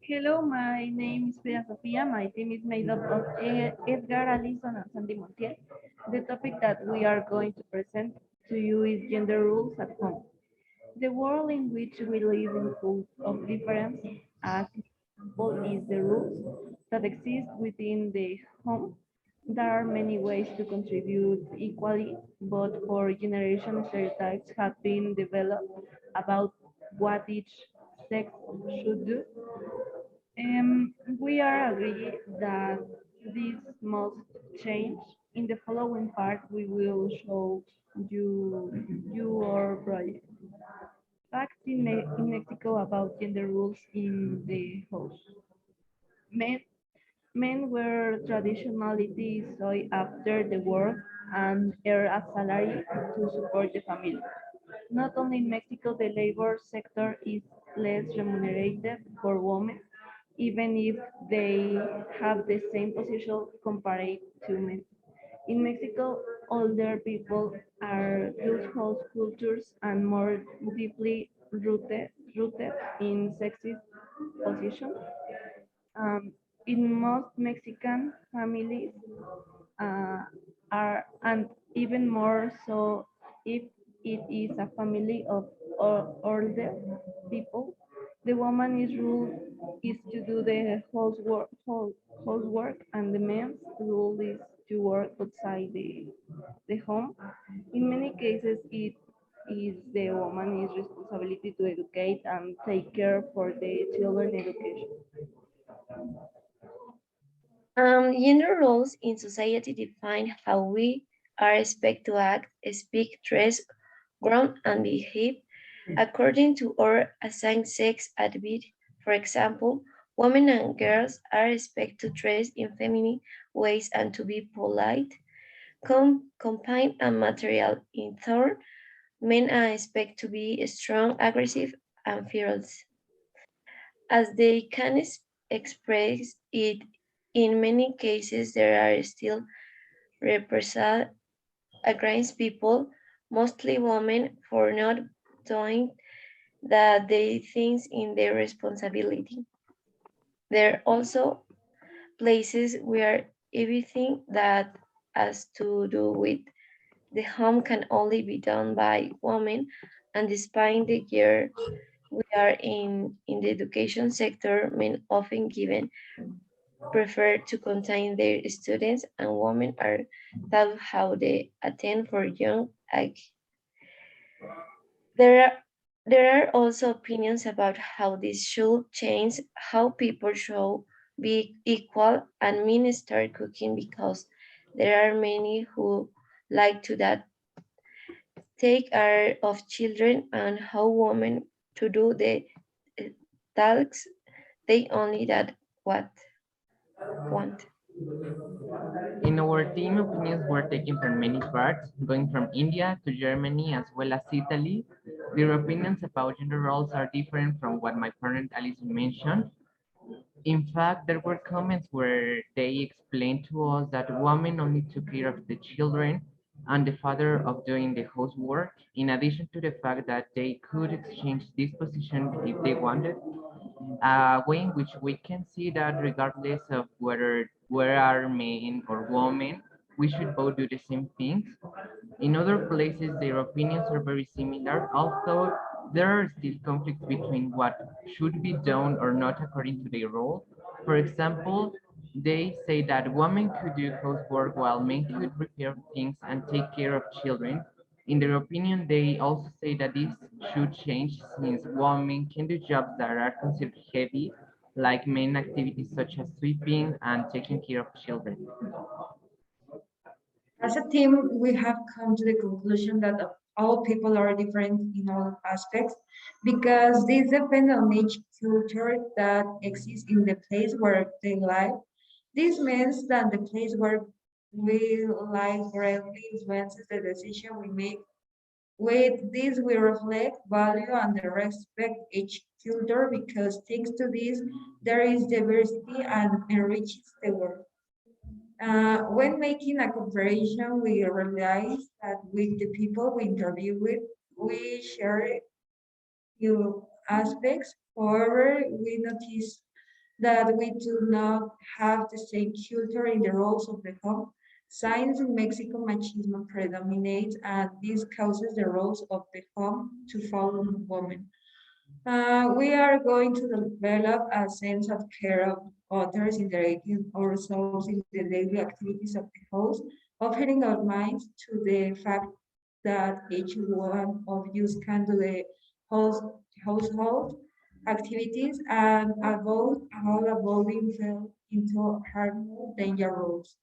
Hello, my name is Frida Sofia. My team is made up of Edgar, Alison, and Sandy Montiel. The topic that we are going to present to you is gender rules at home. The world in which we live is full of difference, as simple is the rules that exist within the home. There are many ways to contribute equally, but for generations, stereotypes have been developed about what each sex should do. We are agree that this must change. In the following part, we will show you our project. Facts in Mexico about gender rules in the house. Men, men were traditionally sought after the work and earn a salary to support the family. Not only in Mexico, the labor sector is less remunerated for women, even if they have the same position compared to men. In Mexico, older people are household cultures and more deeply rooted in sexist positions. Um, in most Mexican families, uh, and even more so if it is a family of older people. The woman is ruled is to do the housework, and the man's rule is to work outside the home. In many cases, it is the woman's responsibility to educate and take care for the children education. Gender roles in society define how we are expected to act, speak, dress, grow, and behave according to our assigned sex attribute. For example, women and girls are expected to dress in feminine ways and to be polite, kind, and material. In turn, men are expected to be strong, aggressive, and fearless, as they can express it. In many cases, there are still repressions against people, mostly women, for not doing that they think in their responsibility. There are also places where everything that has to do with the home can only be done by women, and despite the year we are in the education sector, men often given prefer to contain their students, and women are taught how they attend for young age. There are there are also opinions about how this should change how people should be equal and men start cooking because there are many who like to that take care of children and how women to do the uh, tasks they only that what want. In our team, opinions were taken from many parts, going from India to Germany as well as Italy. Their opinions about gender roles are different from what my parent Alison mentioned. In fact, there were comments where they explained to us that women only took care of the children and the father of doing the housework, in addition to the fact that they could exchange this position if they wanted, a way in which we can see that regardless of whether we are men or women, we should both do the same things. In other places, their opinions are very similar, although there are still conflicts between what should be done or not according to their role. For example, they say that women could do housework while men could repair things and take care of children. In their opinion, they also say that this should change since women can do jobs that are considered heavy, like men activities such as sweeping and taking care of children. As a team, we have come to the conclusion that all people are different in all aspects because they depend on each culture that exists in the place where they live. This means that the place where we live greatly influences the decision we make. With this, we reflect, value, and respect each culture because thanks to this, there is diversity and enriches the world. When making a comparison, we realize that with the people we interview with, we share few aspects. However, we notice that we do not have the same culture in the roles of the home. Since in Mexico, machismo predominates, and this causes the roles of the home to fall on women. We are going to develop a sense of care of others, integrating ourselves in the daily activities of the house, opening our minds to the fact that each one of you can do the house, household activities and about all evolving fell into harmful danger roles.